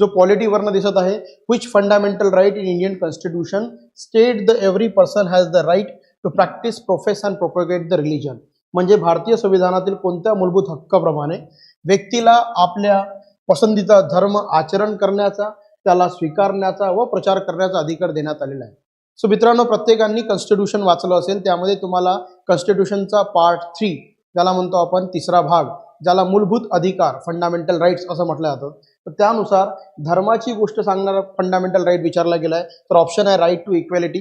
जो पॉलिटी वर्ण दिसत आहे, which fundamental right in Indian constitution state the every person has the right to practice, profess and propagate the religion. म्हणजे भारतीय संविधानातील कोणत्या मूलभूत हक्काप्रमाणे व्यक्तीला आपल्या पसंतीचा धर्म आचरण करण्याचा, त्याला स्वीकारण्याचा व प्रचार करण्याचा अधिकार देण्यात आलेला आहे. सो मित्रांनो, प्रत्येकाने कॉन्स्टिट्यूशन वाचलं असेल, त्यामध्ये तुम्हाला कॉन्स्टिट्यूशनचा पार्ट 3 ज्याला म्हणतो आपण तिसरा भाग, ज्याला मूलभूत अधिकार फंडामेंटल राईट्स असं म्हटलं जातं, तर त्यानुसार धर्माची गोष्ट सांगणारा फंडामेंटल राईट विचारला गेला आहे. तर ऑप्शन आहे right to equality,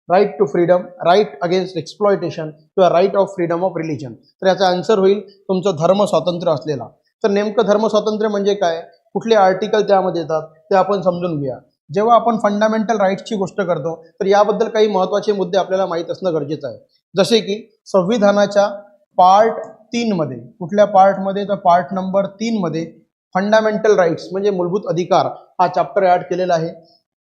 right to freedom, right against exploitation किंवा right of freedom of religion. तर याचा आन्सर होईल तुमचं धर्म स्वातंत्र्य असलेला. तर नेमकं धर्म स्वातंत्र्य म्हणजे काय, कुठले आर्टिकल त्यामध्ये येतात ते आपण समजून घेऊया. जेव्हा आपण फंडामेंटल राईट्सची गोष्ट करतो तर याबद्दल काही महत्त्वाचे मुद्दे आपल्याला माहीत असणं गरजेचं आहे. जसे की संविधानाच्या पार्ट 3 मध्ये, कुठल्या पार्टमध्ये, तर पार्ट नंबर 3 मध्ये फंडामेंटल राईट्स म्हणजे मूलभूत अधिकार हा चॅप्टर ॲड केलेला आहे.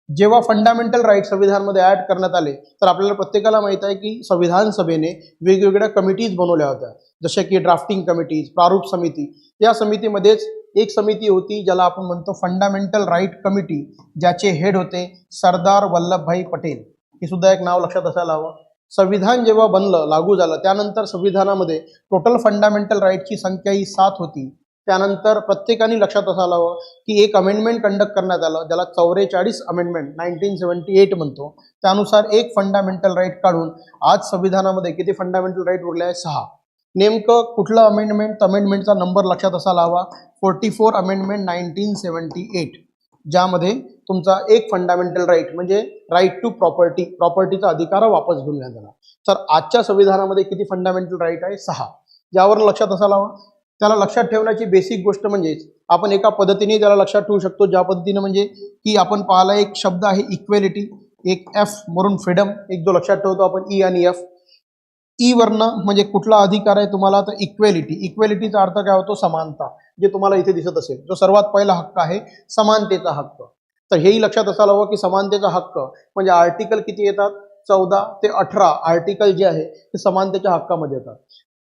जेव्हा फंडामेंटल राईट्स संविधानमध्ये ॲड करण्यात आले तर आपल्याला प्रत्येकाला माहित आहे की संविधान सभेने वेगवेगळ्या कमिटीज बनवल्या होत्या, जसे की ड्राफ्टिंग कमिटीज, प्रारूप समिती. या समितीमध्येच एक समिती होती ज्याला आपण म्हणतो फंडामेंटल राईट कमिटी, ज्याचे हेड होते सरदार वल्लभभाई पटेल. हे सुद्धा एक नाव लक्षात असायला हवं. संविधान जेव्हा बनलं, लागू झालं, त्यानंतर संविधानामध्ये टोटल फंडामेंटल राईटची संख्या ही 7 होती. त्यानंतर प्रत्येकाने लक्षात असायला हवं की एक अमेंडमेंट कंडक्ट करण्यात आलं, ज्याला 44 अमेंडमेंट 1978 म्हणतो. त्यानुसार एक फंडामेंटल राईट काढून आज संविधानामध्ये किती फंडामेंटल राईट उरले आहे, 6. नेमकं कुठलं अमेंडमेंट, अमेंडमेंटचा नंबर लक्षात असायला हवा, 44 अमेंडमेंट 1978, ज्यामध्ये तुमचा एक फंडामेंटल राईट म्हणजे राईट टू प्रॉपर्टी, प्रॉपर्टीचा अधिकार वापस घेऊन घेण्यात आला. तर आजच्या संविधानामध्ये किती फंडामेंटल राईट आहे, 6. यावर लक्षात असायला हवं. त्याला लक्षात ठेवण्याची बेसिक गोष्ट म्हणजे आपण एका पद्धतीने त्याला लक्षात ठेवू शकतो, ज्या पद्धतीने म्हणजे की आपण पाहिला एक शब्द आहे इक्वेलिटी, एक एफ म्हणून फ्रीडम, एक जो लक्षात ठेवतो आपण ई आणि एफ. ई वर्ण म्हणजे कुठला अधिकार आहे तुम्हाला, तर इक्वेलिटी. इक्वेलिटीचा अर्थ काय होतो, समानता, जे तुम्हाला इथे दिसत असेल. जो सर्वात पहिला हक्क आहे समानतेचा हक्क. तर हेही लक्षात असायला हवं की समानतेचा हक्क म्हणजे आर्टिकल किती येतात, 14 ते 18 आर्टिकल जे आहे ते समानतेच्या हक्कामध्ये येतात.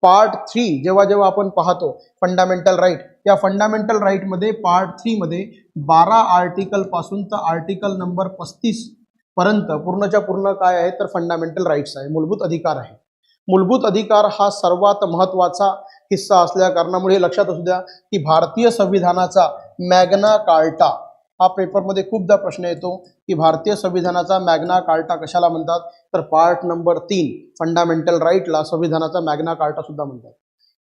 पार्ट 3 जेव्हा जेव्हा आपण पाहतो फंडामेंटल राईट, या फंडामेंटल राईटमध्ये पार्ट 3 मध्ये 12 आर्टिकल पासून तर आर्टिकल नंबर 35 पर्यंत पूर्णच्या पूर्ण काय आहे, तर फंडामेंटल राईट्स आहे, मूलभूत अधिकार आहे. मूलभूत अधिकार हा सर्वात महत्त्वाचा हिस्सा असल्या कारणामुळे लक्षात असू द्या की भारतीय संविधानाचा मॅग्ना कार्टा, हा पेपरमध्ये खूपदा प्रश्न येतो की भारतीय संविधानाचा मॅग्ना कार्टा कशाला म्हणतात, तर पार्ट नंबर 3 फंडामेंटल राईटला संविधानाचा मॅग्ना कार्टा सुद्धा म्हणतात.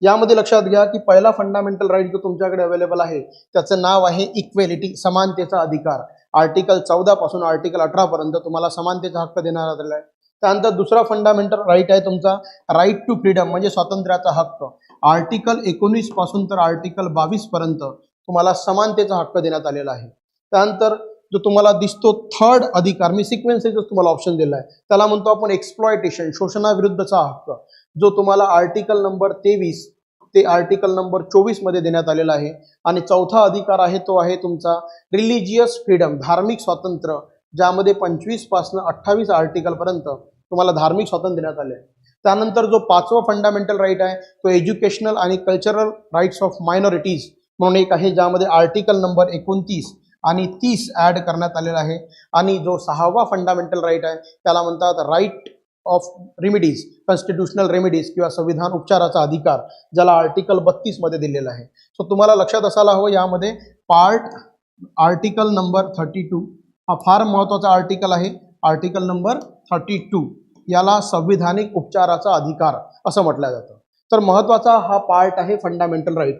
यामध्ये लक्षात घ्या की पहिला फंडामेंटल राईट जो तुमच्याकडे अवेलेबल आहे त्याचं नाव आहे इक्वेलिटी, समानतेचा अधिकार. आर्टिकल 14 पासून आर्टिकल 18 पर्यंत तुम्हाला समानतेचा हक्क देण्यात आलेला आहे. त्यानंतर दुसरा फंडामेंटल राईट आहे तुमचा राईट टू फ्रीडम म्हणजे स्वातंत्र्याचा हक्क. आर्टिकल 19 पासून तर आर्टिकल 22 पर्यंत तुम्हाला समानतेचा हक्क देण्यात आलेला आहे. त्यानंतर जो तुम्हाला दिसतो थर्ड अधिकार, मी सिक्वेन्सेसच तुम्हाला ऑप्शन दिला आहे, त्याला म्हणतो आपण एक्सप्लॉयटेशन, शोषणाविरुद्धचा हक्क, जो तुम्हाला आर्टिकल नंबर 23 ते आर्टिकल नंबर 24 मध्ये देण्यात आलेला आहे. आणि चौथा अधिकार आहे तो आहे तुमचा रिलिजियस फ्रीडम, धार्मिक स्वातंत्र्य, ज्यामध्ये 25 पासून 28 आर्टिकल पर्यंत तुम्हाला धार्मिक स्वातंत्र्य देण्यात आले. त्यानंतर जो 5वा फंडामेंटल राईट आहे तो एज्युकेशनल आणि कल्चरल राईट्स ऑफ मायनॉरिटीज म्हणून एक आहे, ज्यामध्ये आर्टिकल नंबर 29 आणि 30 ॲड करण्यात आलेला आहे. आणि जो 6वा फंडामेंटल राईट आहे त्याला म्हणतात right of remedies, constitutional remedies किंवा संविधान उपचाराचा अधिकार, ज्याला आर्टिकल 32 मध्ये दिलेला आहे. सो तुम्हाला लक्षात असायला हवं यामध्ये पार्ट आर्टिकल नंबर 32 हा फार महत्त्वाचा आर्टिकल आहे. आर्टिकल नंबर 32 याला संविधानिक उपचाराचा अधिकार असं म्हटलं जातं. तर महत्त्वाचा हा पार्ट आहे फंडामेंटल राईट.